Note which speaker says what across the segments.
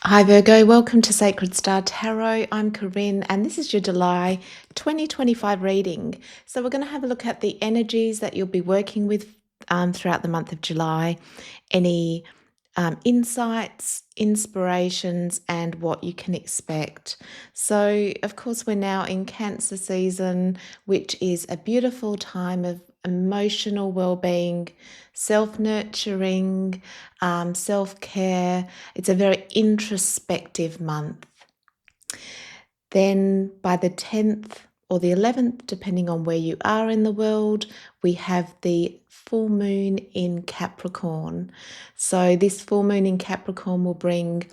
Speaker 1: Hi Virgo, welcome to Sacred Star Tarot. I'm Corinne and this is your July 2025 reading. So we're going to have a look at the energies that you'll be working with throughout the month of July, any insights, inspirations, and what you can expect. So, of course, we're now in Cancer season, which is a beautiful time of emotional well-being, self-nurturing, self-care. It's a very introspective month. Then by the 10th or the 11th, depending on where you are in the world, we have the full moon in Capricorn. So this full moon in Capricorn will bring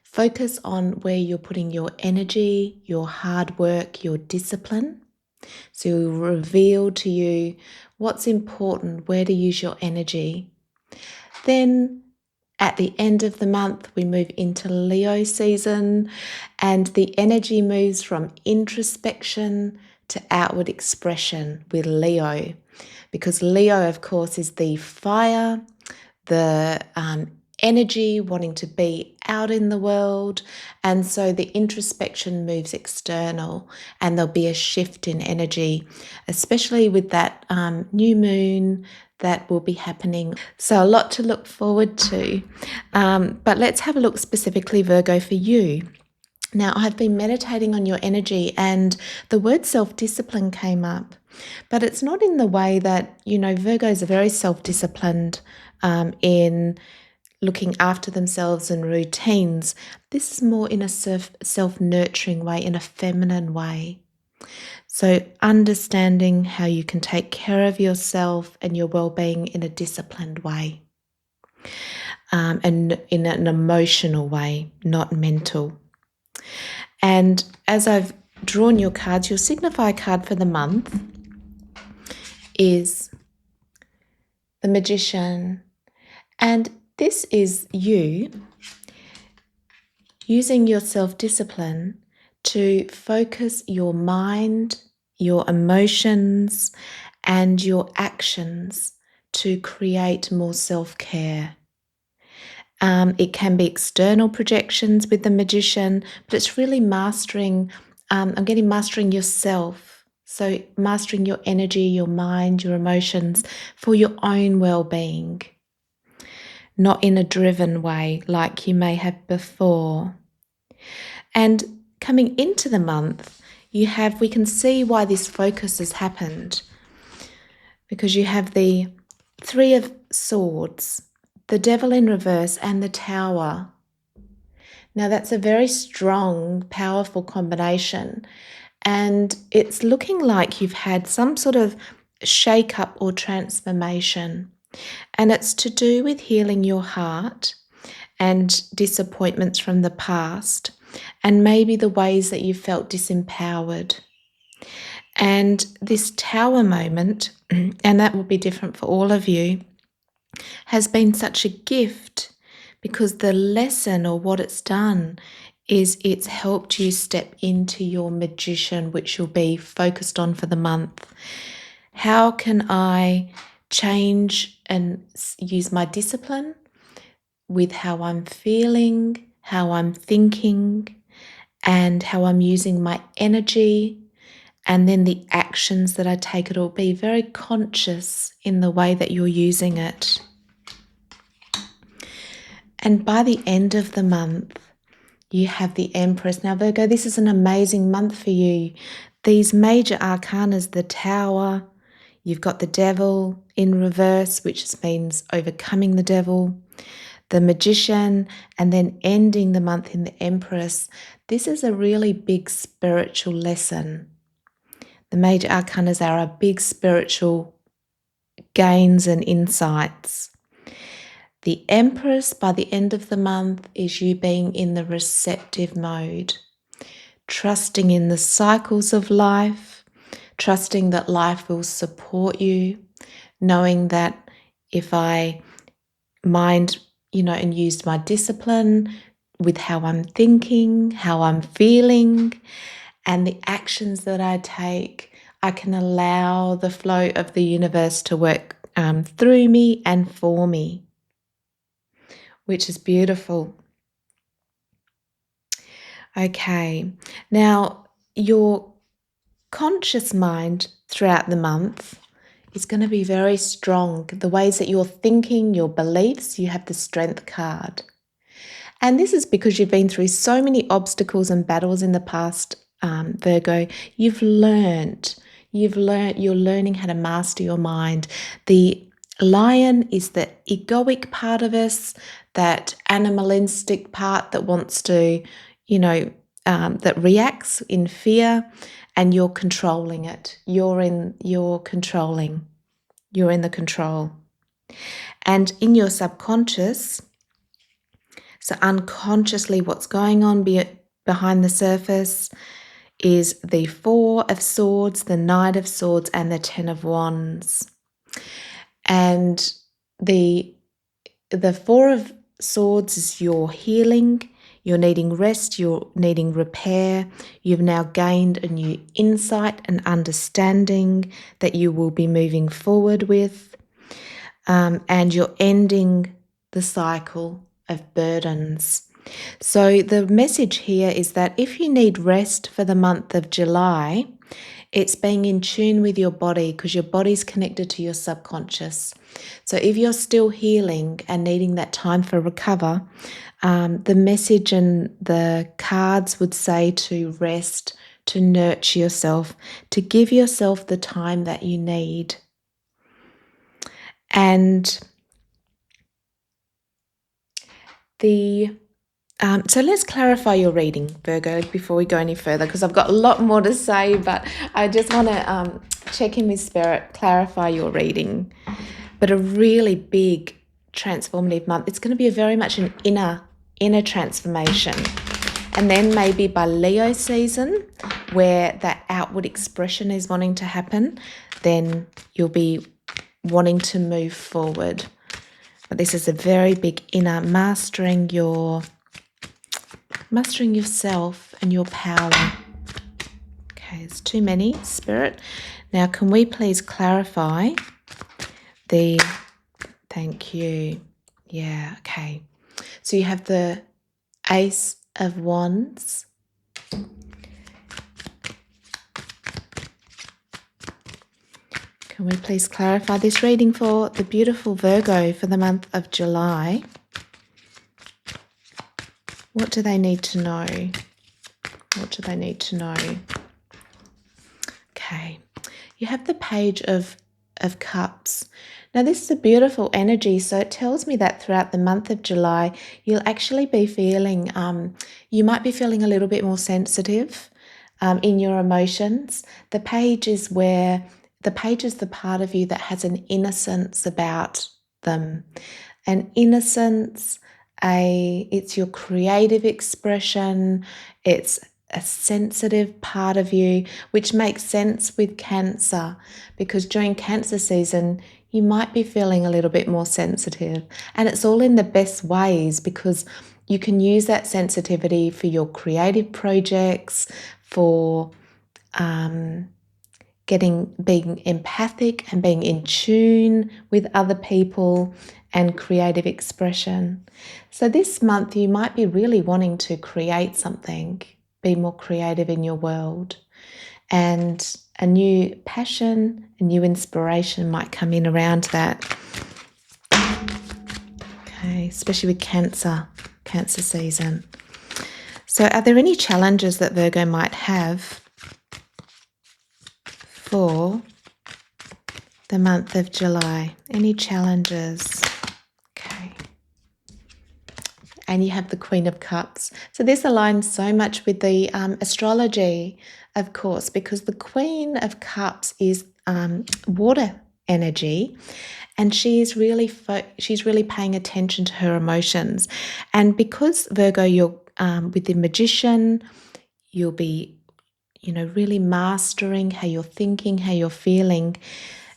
Speaker 1: focus on where you're putting your energy, your hard work, your discipline. So it will reveal to you what's important, where to use your energy. Then at the end of the month, we move into Leo season, and the energy moves from introspection to outward expression with Leo, because Leo, of course, is the fire, the energy wanting to be out in the world. And so the introspection moves external, and there'll be a shift in energy, especially with that new moon that will be happening. So a lot to look forward to. But let's have a look specifically, Virgo, for you. Now, I've been meditating on your energy and the word self-discipline came up, but it's not in the way that, Virgos are very self-disciplined in looking after themselves and routines. This is more in a self-nurturing way, in a feminine way. So understanding how you can take care of yourself and your well-being in a disciplined way, and in an emotional way, not mental. And as I've drawn your cards, your signify card for the month is the Magician. And this is you using your self-discipline to focus your mind, your emotions, and your actions to create more self-care. It can be external projections with the Magician, but it's really mastering, mastering yourself. So mastering your energy, your mind, your emotions for your own well-being, not in a driven way like you may have before. And coming into the month, we can see why this focus has happened, because you have the Three of Swords, the Devil in reverse, and the Tower. Now that's a very strong, powerful combination, and it's looking like you've had some sort of shake-up or transformation, and it's to do with healing your heart and disappointments from the past, and maybe the ways that you felt disempowered. And this Tower moment, and that will be different for all of you, has been such a gift, because the lesson, or what it's done, is it's helped you step into your Magician, which you'll be focused on for the month. How can I change and use my discipline with how I'm feeling, how I'm thinking, and how I'm using my energy, and then the actions that I take? It'll be very conscious in the way that you're using it. And by the end of the month, you have the Empress. Now, Virgo, this is an amazing month for you. These major arcanas, the Tower, you've got the Devil in reverse, which means overcoming the devil, the Magician, and then ending the month in the Empress. This is a really big spiritual lesson. The major arcanas are a big spiritual gains and insights. The Empress, by the end of the month, is you being in the receptive mode, trusting in the cycles of life, trusting that life will support you, knowing that if I mind, and used my discipline with how I'm thinking, how I'm feeling, and the actions that I take, I can allow the flow of the universe to work through me and for me, which is beautiful. Okay. Now, your conscious mind throughout the month is going to be very strong. The ways that you're thinking, your beliefs, you have the Strength card. And this is because you've been through so many obstacles and battles in the past, Virgo. You're learning how to master your mind. The lion is the egoic part of us, that animalistic part that wants to, that reacts in fear, and you're controlling it. You're in the control. And in your subconscious, so unconsciously what's going on behind the surface is the Four of Swords, the Knight of Swords, and the Ten of Wands. And the Four of Swords is your healing. You're needing rest, you're needing repair. You've now gained a new insight and understanding that you will be moving forward with. And you're ending the cycle of burdens. So the message here is that if you need rest for the month of July, it's being in tune with your body, because your body's connected to your subconscious. So if you're still healing and needing that time for recover, the message and the cards would say to rest, to nurture yourself, to give yourself the time that you need. And so let's clarify your reading, Virgo, before we go any further, because I've got a lot more to say, but I just want to check in with Spirit, clarify your reading. But a really big transformative month. It's going to be very much an inner transformation. And then maybe by Leo season, where that outward expression is wanting to happen, then you'll be wanting to move forward. But this is a very big inner, mastering yourself and your power. Okay, it's too many, Spirit. Now, can we please clarify thank you. Yeah, okay. So you have the Ace of Wands. Can we please clarify this reading for the beautiful Virgo for the month of July? What do they need to know? What do they need to know? Okay. You have the Page of Cups. Now, this is a beautiful energy, so it tells me that throughout the month of July, you'll actually be feeling, you might be feeling a little bit more sensitive in your emotions. The Page is the part of you that has an innocence about them. An innocence, it's your creative expression, it's a sensitive part of you, which makes sense with Cancer, because during Cancer season, you might be feeling a little bit more sensitive. And it's all in the best ways, because you can use that sensitivity for your creative projects, for being empathic and being in tune with other people and creative expression. So this month you might be really wanting to create something, be more creative in your world, and a new passion, a new inspiration might come in around that. Okay, especially with Cancer season. So are there any challenges that Virgo might have for the month of July? Any challenges? Okay. And you have the Queen of Cups. So this aligns so much with the astrology, of course, because the Queen of Cups is water energy, and she's really paying attention to her emotions. And because Virgo, you're with the Magician, you'll be really mastering how you're thinking, how you're feeling.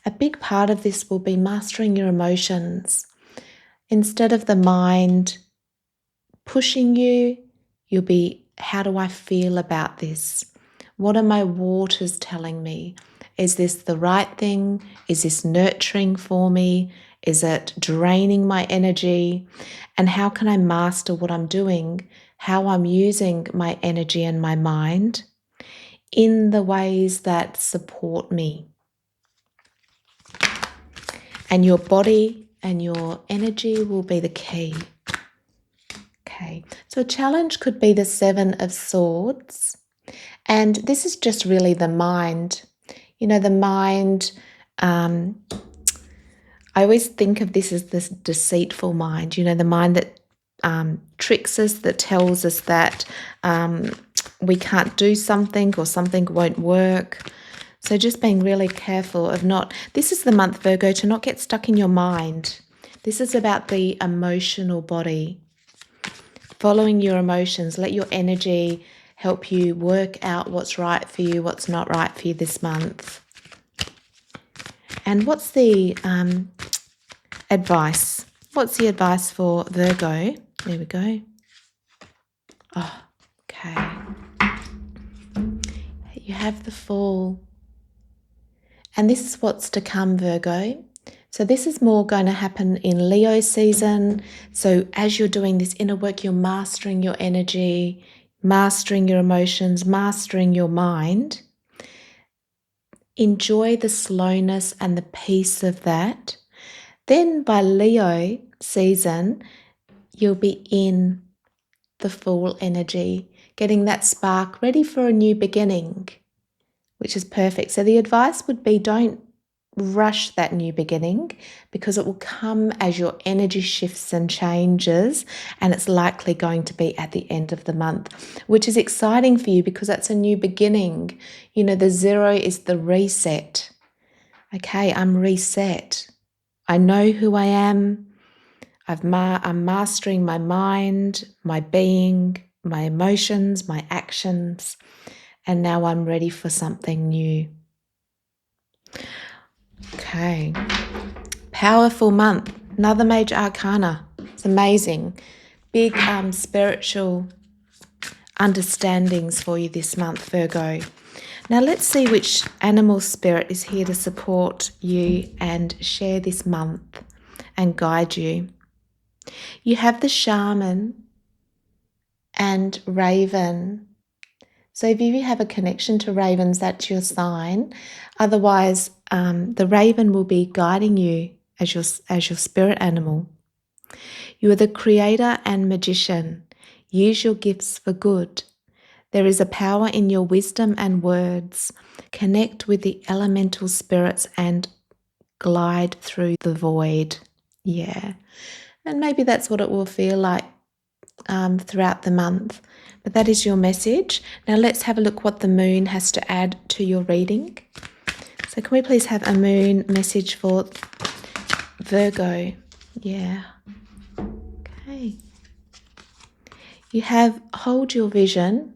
Speaker 1: A big part of this will be mastering your emotions. Instead of the mind pushing you, you'll be, how do I feel about this? What are my waters telling me? Is this the right thing? Is this nurturing for me? Is it draining my energy? And how can I master what I'm doing? how I'm using my energy and my mind in the ways that support me. And your body and your energy will be the key. Okay, so a challenge could be the Seven of Swords. And this is just really the mind. You know, the mind, I always think of this as this deceitful mind, you know, the mind that tricks us, that tells us that we can't do something or something won't work. So just being really careful of not, this is the month, Virgo, to not get stuck in your mind. This is about the emotional body. Following your emotions, let your energy help you work out what's right for you, what's not right for you this month. And what's the advice? What's the advice for Virgo? There we go. Oh, okay. You have the Fool. And this is what's to come, Virgo. So this is more going to happen in Leo season. So as you're doing this inner work, you're mastering your energy, mastering your emotions, mastering your mind. Enjoy the slowness and the peace of that. Then by Leo season, you'll be in the Fool energy, getting that spark ready for a new beginning, which is perfect. So the advice would be don't rush that new beginning, because it will come as your energy shifts and changes, and it's likely going to be at the end of the month, which is exciting for you because that's a new beginning. You know, the 0 is the reset. Okay, I'm reset. I know who I am. I'm mastering my mind, my being, my emotions, my actions, and now I'm ready for something new. Okay, powerful month. Another major arcana. It's amazing. Big spiritual understandings for you this month, Virgo. Now let's see which animal spirit is here to support you and share this month and guide you. You have the shaman and raven. So if you have a connection to ravens, that's your sign. Otherwise, the raven will be guiding you as your spirit animal. You are the creator and magician. Use your gifts for good. There is a power in your wisdom and words. Connect with the elemental spirits and glide through the void. Yeah. And maybe that's what it will feel like throughout the month. But that is your message. Now let's have a look what the moon has to add to your reading. So can we please have a moon message for Virgo? Yeah. Okay. You have hold your vision,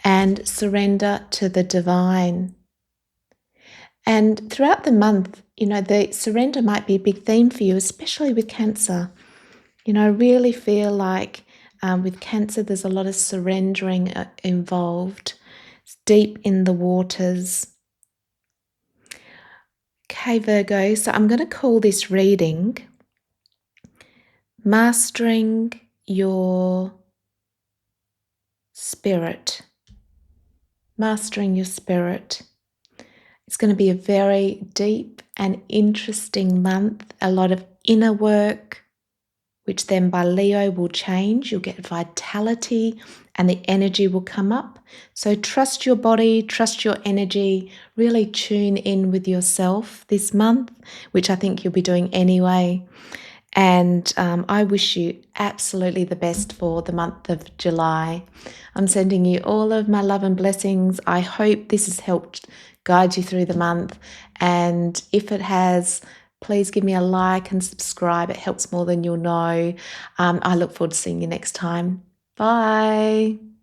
Speaker 1: and surrender to the divine. And throughout the month, you know, the surrender might be a big theme for you, especially with Cancer. You know, I really feel like with Cancer, there's a lot of surrendering involved. It's deep in the waters. Okay, Virgo, so I'm going to call this reading Mastering Your Spirit. Mastering your spirit. It's going to be a very deep and interesting month, a lot of inner work, which then by Leo will change. You'll get vitality and the energy will come up. So trust your body, trust your energy, really tune in with yourself this month, which I think you'll be doing anyway. And I wish you absolutely the best for the month of July. I'm sending you all of my love and blessings. I hope this has helped guide you through the month. And if it has, please give me a like and subscribe. It helps more than you'll know. I look forward to seeing you next time. Bye.